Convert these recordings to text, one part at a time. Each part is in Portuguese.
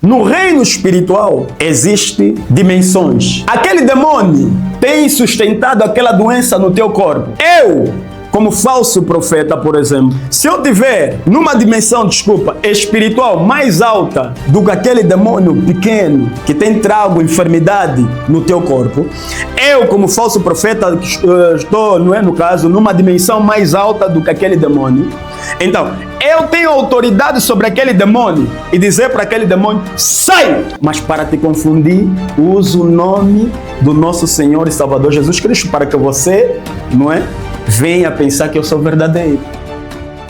No reino espiritual existem dimensões. Aquele demônio tem sustentado aquela doença no teu corpo. Eu, como falso profeta, por exemplo, se eu tiver numa dimensão, espiritual mais alta do que aquele demônio pequeno que tem trago enfermidade no teu corpo, eu, como falso profeta, estou, no caso, numa dimensão mais alta do que aquele demônio. Então, eu tenho autoridade sobre aquele demônio e dizer para aquele demônio, sai! Mas para te confundir, uso o nome do nosso Senhor e Salvador Jesus Cristo para que você, venha pensar que eu sou verdadeiro.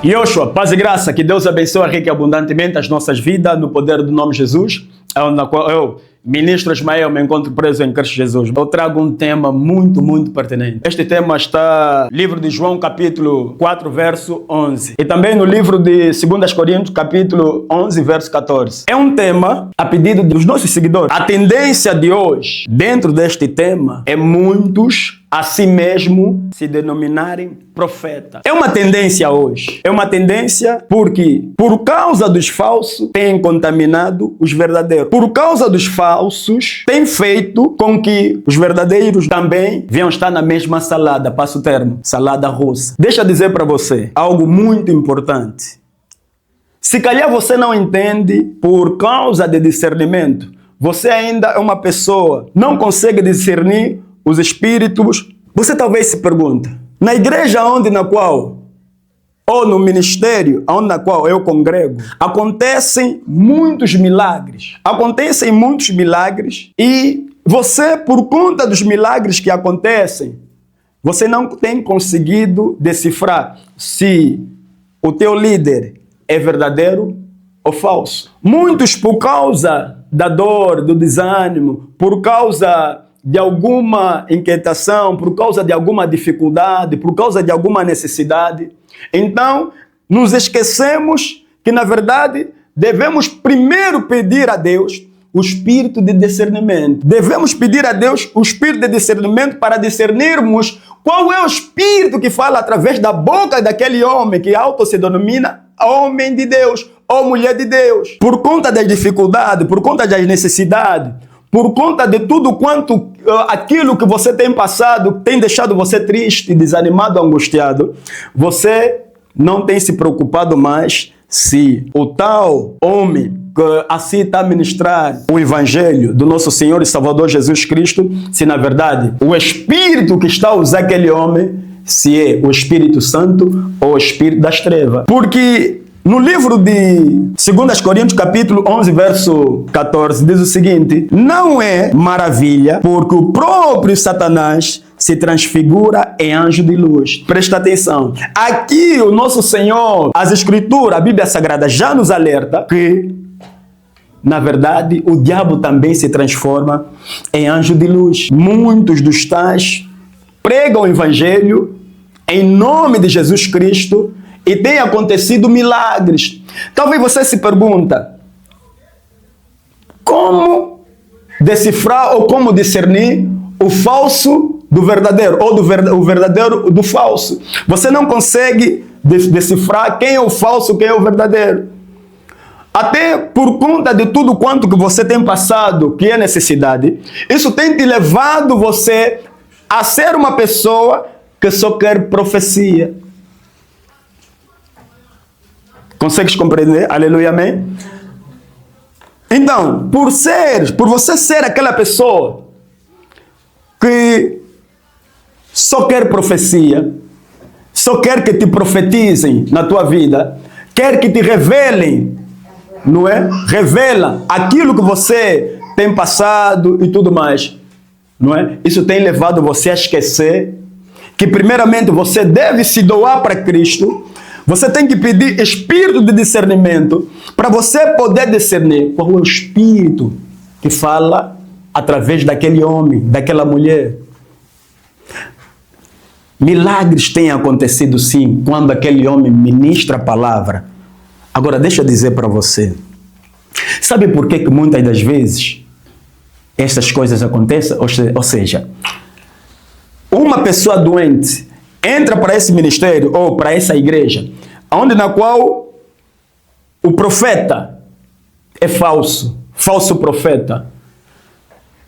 Yoshua, paz e graça, que Deus abençoe rica e abundantemente as nossas vidas no poder do nome de Jesus, na qual eu, ministro Ismael, me encontro preso em Cristo Jesus. Eu trago um tema muito, muito pertinente. Este tema está no livro de João, capítulo 4, verso 11. E também no livro de 2 Coríntios, capítulo 11, verso 14. É um tema a pedido dos nossos seguidores. A tendência de hoje, dentro deste tema, é muitos a si mesmo se denominarem profeta. É uma tendência hoje. É uma tendência porque, por causa dos falsos, tem contaminado os verdadeiros. Por causa dos falsos, tem feito com que os verdadeiros também venham estar na mesma salada, passo o termo, salada russa. Deixa eu dizer para você algo muito importante. Se calhar você não entende por causa de discernimento, você ainda é uma pessoa, não consegue discernir os espíritos. Você talvez se pergunta, na igreja na qual, ou no ministério na qual eu congrego, acontecem muitos milagres. Acontecem muitos milagres e você, por conta dos milagres que acontecem, você não tem conseguido decifrar se o teu líder é verdadeiro ou falso. Muitos, por causa da dor, do desânimo, por causa de alguma inquietação, por causa de alguma dificuldade, por causa de alguma necessidade, então nos esquecemos que, na verdade, devemos primeiro pedir a Deus o espírito de discernimento. Devemos pedir a Deus o espírito de discernimento para discernirmos qual é o espírito que fala através da boca daquele homem que se denomina homem de Deus ou mulher de Deus. Por conta das dificuldades, por conta das necessidades, por conta de tudo quanto aquilo que você tem passado tem deixado você triste, desanimado, angustiado, você não tem se preocupado mais se o tal homem que assim está a ministrar o evangelho do nosso Senhor e Salvador Jesus Cristo, se na verdade o Espírito que está a usar aquele homem, se é o Espírito Santo ou o Espírito das trevas. Porque no livro de 2 Coríntios, capítulo 11, verso 14, diz o seguinte: não é maravilha, porque o próprio Satanás se transfigura em anjo de luz. Presta atenção. Aqui o nosso Senhor, as Escrituras, a Bíblia Sagrada já nos alerta que, na verdade, o diabo também se transforma em anjo de luz. Muitos dos tais pregam o evangelho em nome de Jesus Cristo e tem acontecido milagres. Talvez você se pergunta, como decifrar ou como discernir o falso do verdadeiro, ou o verdadeiro do falso? Você não consegue decifrar quem é o falso, quem é o verdadeiro. Até por conta de tudo quanto que você tem passado, que é necessidade, isso tem te levado você a ser uma pessoa que só quer profecia. Consegues compreender? Aleluia, amém? Então, por você ser aquela pessoa que só quer profecia, só quer que te profetizem na tua vida, quer que te revelem, não é? Revela aquilo que você tem passado e tudo mais, não é? Isso tem levado você a esquecer que primeiramente você deve se doar para Cristo. Você tem que pedir espírito de discernimento para você poder discernir qual é o espírito que fala através daquele homem, daquela mulher. Milagres têm acontecido sim, quando aquele homem ministra a palavra. Agora deixa eu dizer para você, sabe por que muitas das vezes essas coisas acontecem? Ou seja, uma pessoa doente entra para esse ministério ou para essa igreja, na qual o profeta é falso, falso profeta.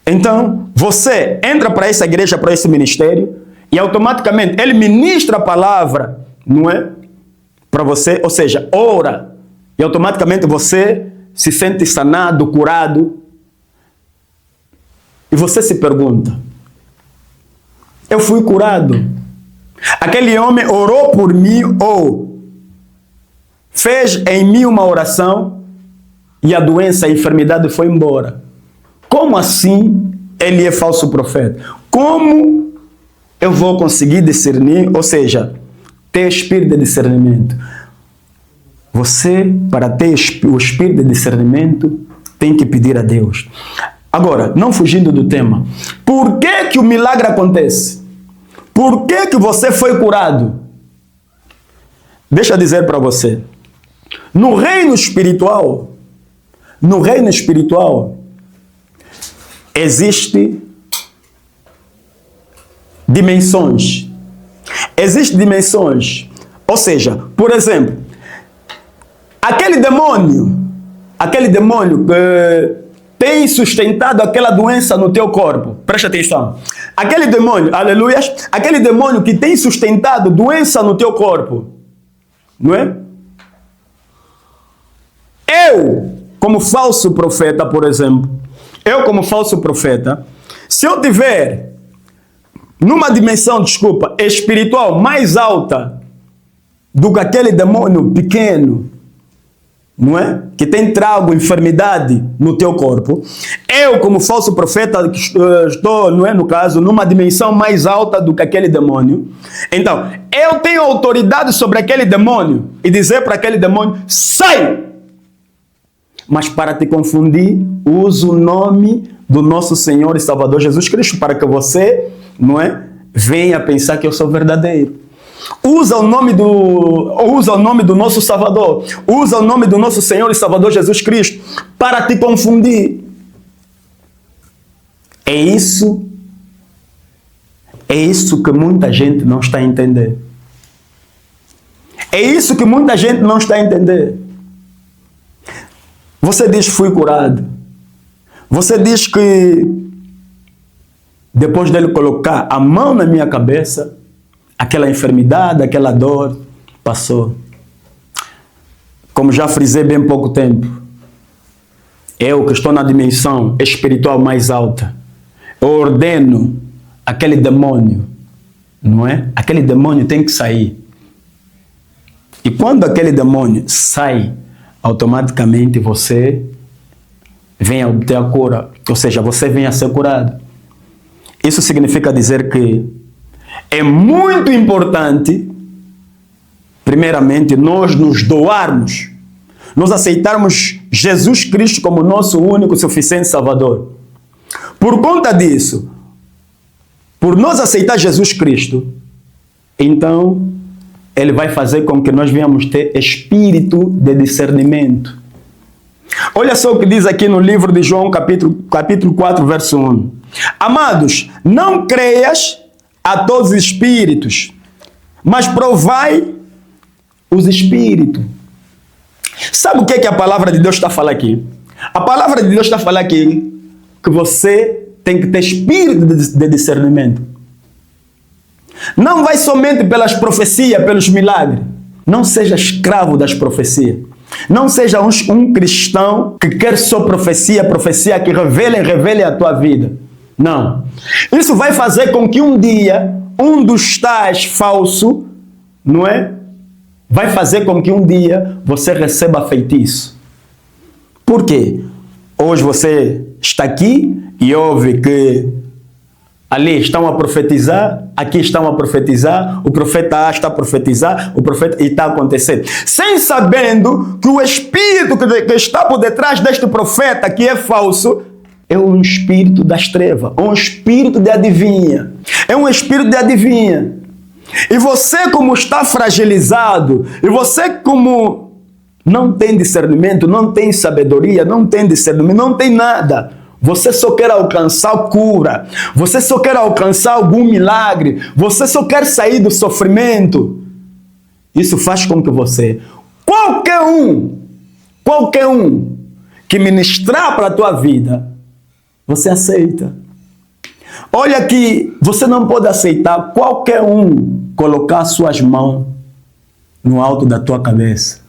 Então, você entra para essa igreja, para esse ministério, e automaticamente ele ministra a palavra, não é? Para você, ou seja, ora, e automaticamente você se sente sanado, curado. E você se pergunta, eu fui curado? Aquele homem orou por mim ou fez em mim uma oração e a doença, a enfermidade foi embora. Como assim ele é falso profeta? Como eu vou conseguir discernir, ou seja, ter espírito de discernimento? Você, para ter o espírito de discernimento, tem que pedir a Deus. Agora, não fugindo do tema, por que o milagre acontece? Por que você foi curado? Deixa eu dizer para você, no reino espiritual, existe dimensões. Existem dimensões. Ou seja, por exemplo, aquele demônio que tem sustentado aquela doença no teu corpo. Presta atenção. Aquele demônio, aleluia, aquele demônio que tem sustentado doença no teu corpo, não é? Eu, como falso profeta, por exemplo, se eu tiver numa dimensão, espiritual mais alta do que aquele demônio pequeno, não é? Que tem trago enfermidade no teu corpo. Eu, como falso profeta, estou, não é, no caso, numa dimensão mais alta do que aquele demônio. Então, eu tenho autoridade sobre aquele demônio e dizer para aquele demônio, sai! Mas para te confundir, uso o nome do nosso Senhor e Salvador Jesus Cristo, para que você, não é, venha pensar que eu sou verdadeiro. Usa o nome do nosso Salvador, usa o nome do nosso Senhor e Salvador Jesus Cristo para te confundir. É isso que muita gente não está a entender. É isso que muita gente não está a entender. Você diz que fui curado. Você diz que depois dele colocar a mão na minha cabeça, aquela enfermidade, aquela dor passou. Como já frisei bem pouco tempo, eu que estou na dimensão espiritual mais alta, eu ordeno aquele demônio, não é? Aquele demônio tem que sair. E quando aquele demônio sai, automaticamente você vem a obter a cura, ou seja, você vem a ser curado. Isso significa dizer que é muito importante, primeiramente, nós nos doarmos, nós aceitarmos Jesus Cristo como nosso único, suficiente Salvador. Por conta disso, por nós aceitar Jesus Cristo, então Ele vai fazer com que nós venhamos ter espírito de discernimento. Olha só o que diz aqui no livro de João, capítulo 4, verso 1. Amados, não creias a todos os espíritos, mas provai os espíritos. Sabe o que a palavra de Deus está falando aqui? A palavra de Deus está falando aqui que você tem que ter espírito de discernimento. Não vai somente pelas profecias, pelos milagres. Não seja escravo das profecias. Não seja um cristão que quer só profecia que revele a tua vida. Não. Isso vai fazer com que um dia, um dos tais falso, não é? Vai fazer com que um dia você receba feitiço. Por quê? Hoje você está aqui e ouve que ali estão a profetizar, aqui estão a profetizar, o profeta A está a profetizar, o profeta e está acontecendo. Sem sabendo que o espírito que está por detrás deste profeta que é falso, é um espírito das trevas, um espírito de adivinha. É um espírito de adivinha. E você, como está fragilizado, e você, como não tem discernimento, não tem sabedoria, não tem discernimento, não tem nada, você só quer alcançar cura, você só quer alcançar algum milagre, você só quer sair do sofrimento. Isso faz com que você, qualquer um que ministrar para a tua vida, você aceita. Olha que você não pode aceitar qualquer um colocar suas mãos no alto da tua cabeça.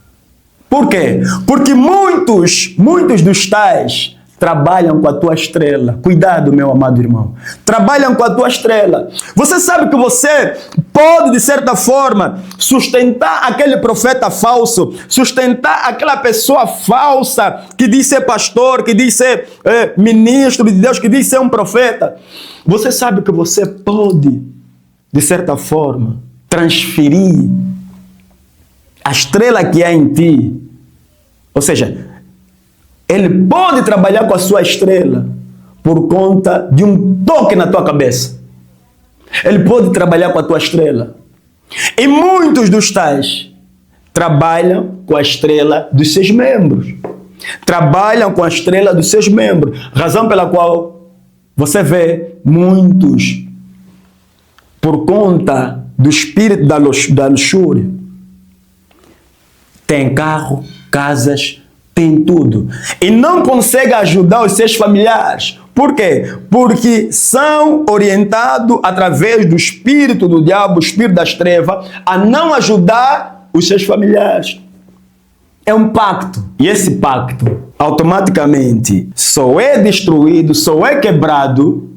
Por quê? Porque muitos dos tais trabalham com a tua estrela. Cuidado, meu amado irmão. Trabalham com a tua estrela. Você sabe que você pode, de certa forma, sustentar aquele profeta falso, sustentar aquela pessoa falsa que diz ser pastor, que diz ser ministro de Deus, que diz ser um profeta. Você sabe que você pode, de certa forma, transferir a estrela que há em ti. Ou seja, ele pode trabalhar com a sua estrela por conta de um toque na tua cabeça. Ele pode trabalhar com a tua estrela. E muitos dos tais trabalham com a estrela dos seus membros. Trabalham com a estrela dos seus membros. Razão pela qual você vê muitos, por conta do espírito da luxúria, tem carro, casas, tem tudo. E não consegue ajudar os seus familiares. Por quê? Porque são orientados através do espírito do diabo, o espírito das trevas, a não ajudar os seus familiares. É um pacto. E esse pacto, automaticamente, só é destruído, só é quebrado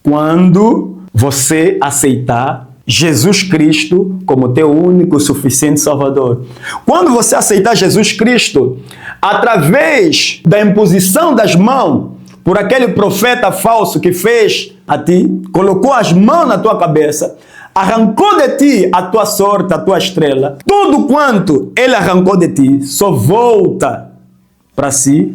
quando você aceitar Jesus Cristo como teu único e suficiente Salvador. Quando você aceitar Jesus Cristo, através da imposição das mãos por aquele profeta falso que fez a ti, colocou as mãos na tua cabeça, arrancou de ti a tua sorte, a tua estrela, tudo quanto ele arrancou de ti só volta para si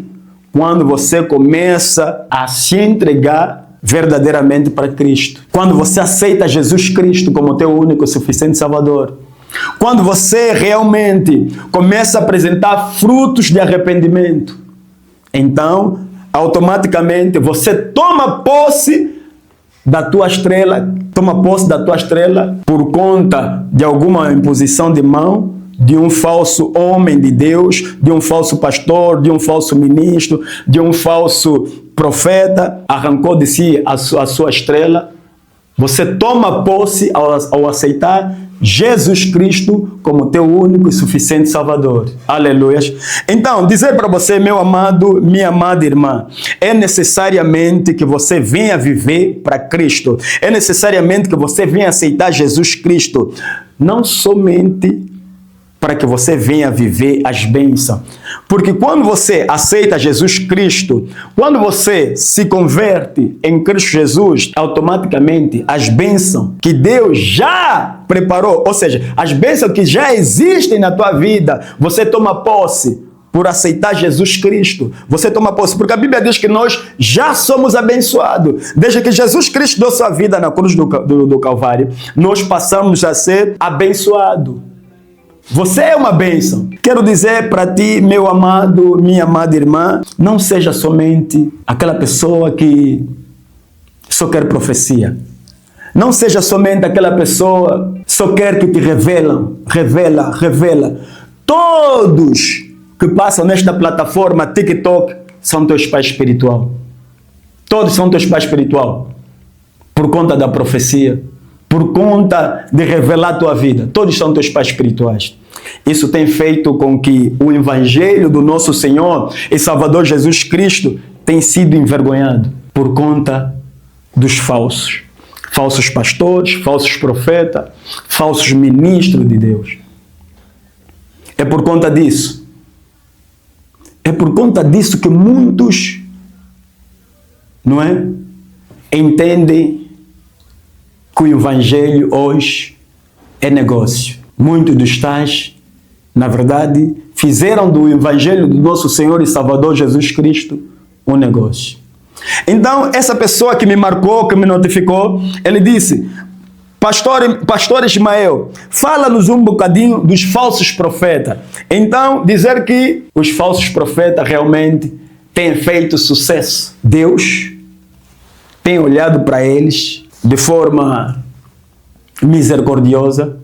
quando você começa a se entregar verdadeiramente para Cristo. Quando você aceita Jesus Cristo como teu único e suficiente Salvador. Quando você realmente começa a apresentar frutos de arrependimento. Então, automaticamente, você toma posse da tua estrela, por conta de alguma imposição de mão, de um falso homem de Deus, de um falso pastor, de um falso ministro, de um falso profeta, arrancou de si a sua estrela. Você toma posse ao aceitar Jesus Cristo como teu único e suficiente Salvador. Aleluia. Então, dizer para você, meu amado, minha amada irmã, é necessariamente que você venha viver para Cristo. É necessariamente que você venha aceitar Jesus Cristo. Não somente para que você venha viver as bênçãos. Porque quando você aceita Jesus Cristo, quando você se converte em Cristo Jesus, automaticamente as bênçãos que Deus já preparou, ou seja, as bênçãos que já existem na tua vida, você toma posse por aceitar Jesus Cristo. Você toma posse, porque a Bíblia diz que nós já somos abençoados. Desde que Jesus Cristo deu sua vida na cruz do Calvário, nós passamos a ser abençoados. Você é uma bênção. Quero dizer para ti, meu amado, minha amada irmã, não seja somente aquela pessoa que só quer profecia. Não seja somente aquela pessoa que só quer que te revela. Todos que passam nesta plataforma TikTok são teus pais espirituais. Todos são teus pais espirituais. Por conta da profecia. Por conta de revelar a tua vida. Todos são teus pais espirituais. Isso tem feito com que o evangelho do nosso Senhor e Salvador Jesus Cristo tenha sido envergonhado por conta dos falsos. Falsos pastores, falsos profetas, falsos ministros de Deus. É por conta disso. É por conta disso que muitos, não é? Entendem que o evangelho hoje é negócio. Muitos dos tais, na verdade, fizeram do evangelho do nosso Senhor e Salvador Jesus Cristo um negócio. Então, essa pessoa que me marcou, que me notificou, ele disse: Pastor Ismael, fala-nos um bocadinho dos falsos profetas. Então, dizer que os falsos profetas realmente têm feito sucesso. Deus tem olhado para eles de forma misericordiosa.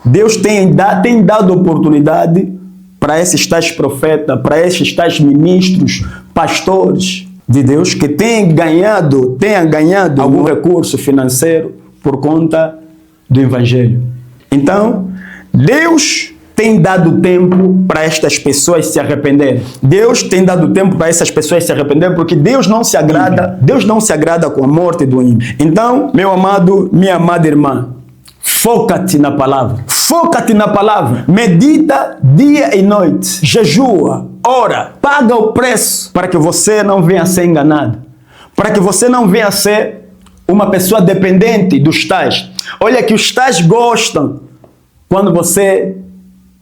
Deus tem dado oportunidade para esses tais profetas, para esses tais ministros, pastores de Deus que tenham ganhado algum recurso financeiro por conta do Evangelho. Então, Deus tem dado tempo para estas pessoas se arrependerem. Deus tem dado tempo para essas pessoas se arrependerem, porque Deus não se agrada com a morte do ímpio. Então, meu amado, minha amada irmã, foca-te na palavra. Foca-te na palavra. Medita dia e noite. Jejua, ora, paga o preço para que você não venha a ser enganado. Para que você não venha a ser uma pessoa dependente dos tais. Olha que os tais gostam quando você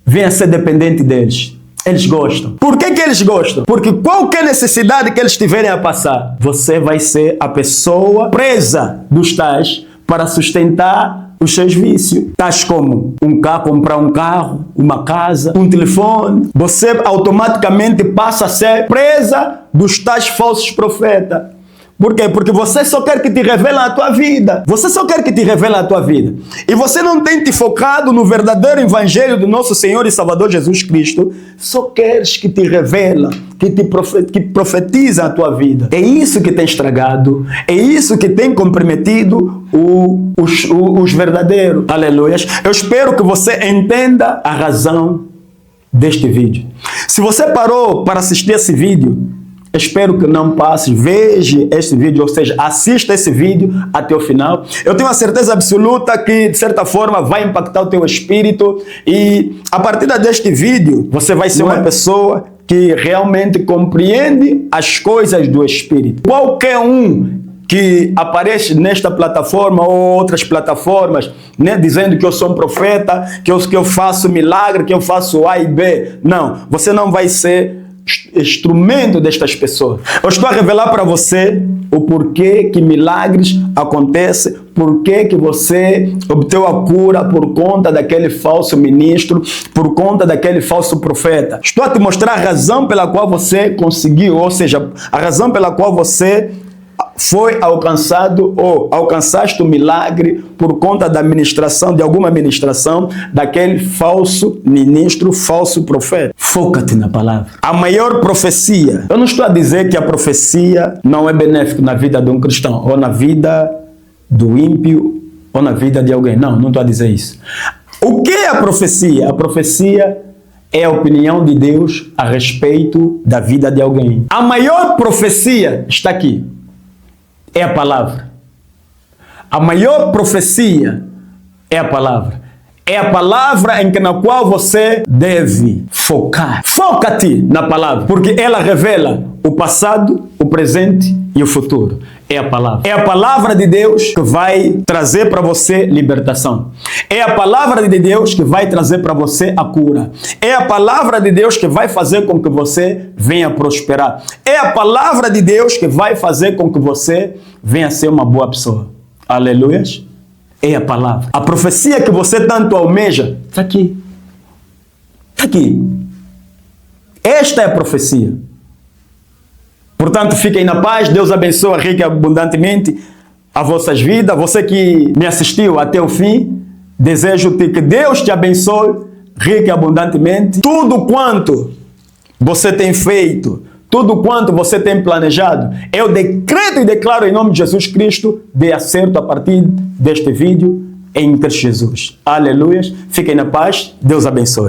venha a ser dependente deles. Eles gostam. Por que eles gostam? Porque qualquer necessidade que eles tiverem a passar, você vai ser a pessoa presa dos tais para sustentar os seus vícios, tais como comprar um carro, uma casa, um telefone. Você automaticamente passa a ser presa dos tais falsos profetas. Por quê? Porque você só quer que te revelem a tua vida. Você só quer que te revelem a tua vida. E você não tem te focado no verdadeiro evangelho do nosso Senhor e Salvador Jesus Cristo. Só queres que te revela, que profetiza a tua vida. É isso que tem estragado. É isso que tem comprometido os verdadeiros. Aleluias. Eu espero que você entenda a razão deste vídeo. Se você parou para assistir esse vídeo, espero que não passe, veja este vídeo, ou seja, assista esse vídeo até o final. Eu tenho a certeza absoluta que, de certa forma, vai impactar o teu espírito e, a partir deste vídeo, você vai ser uma pessoa que realmente compreende as coisas do Espírito. Qualquer um que aparece nesta plataforma ou outras plataformas, né, dizendo que eu sou um profeta, que eu faço milagre, que eu faço A e B. Não, você não vai ser instrumento destas pessoas. Eu estou a revelar para você o porquê que milagres acontecem, porquê que você obteve a cura por conta daquele falso ministro, por conta daquele falso profeta. Estou a te mostrar a razão pela qual você conseguiu, ou seja, a razão pela qual você foi alcançado ou alcançaste o milagre por conta da ministração, de alguma ministração daquele falso ministro, falso profeta. Foca-te na palavra. A maior profecia. Eu não estou a dizer que a profecia não é benéfica na vida de um cristão, ou na vida do ímpio, ou na vida de alguém. Não, não estou a dizer isso. O que é a profecia? A profecia é a opinião de Deus a respeito da vida de alguém. A maior profecia está aqui. É a palavra. A maior profecia é a palavra. É a palavra na qual você deve focar. Foca-te na palavra, porque ela revela o passado, o presente e o futuro. É a palavra. É a palavra de Deus que vai trazer para você libertação. É a palavra de Deus que vai trazer para você a cura. É a palavra de Deus que vai fazer com que você venha prosperar. É a palavra de Deus que vai fazer com que você venha ser uma boa pessoa. Aleluias. É a palavra. A profecia que você tanto almeja está aqui. Está aqui. Esta é a profecia. Portanto, fiquem na paz. Deus abençoe rica e abundantemente as vossas vidas. Você que me assistiu até o fim, desejo-te que Deus te abençoe rica e abundantemente. Tudo quanto você tem feito, tudo quanto você tem planejado, eu decreto e declaro em nome de Jesus Cristo, dê acerto a partir deste vídeo em Cristo Jesus. Aleluia. Fiquem na paz. Deus abençoe.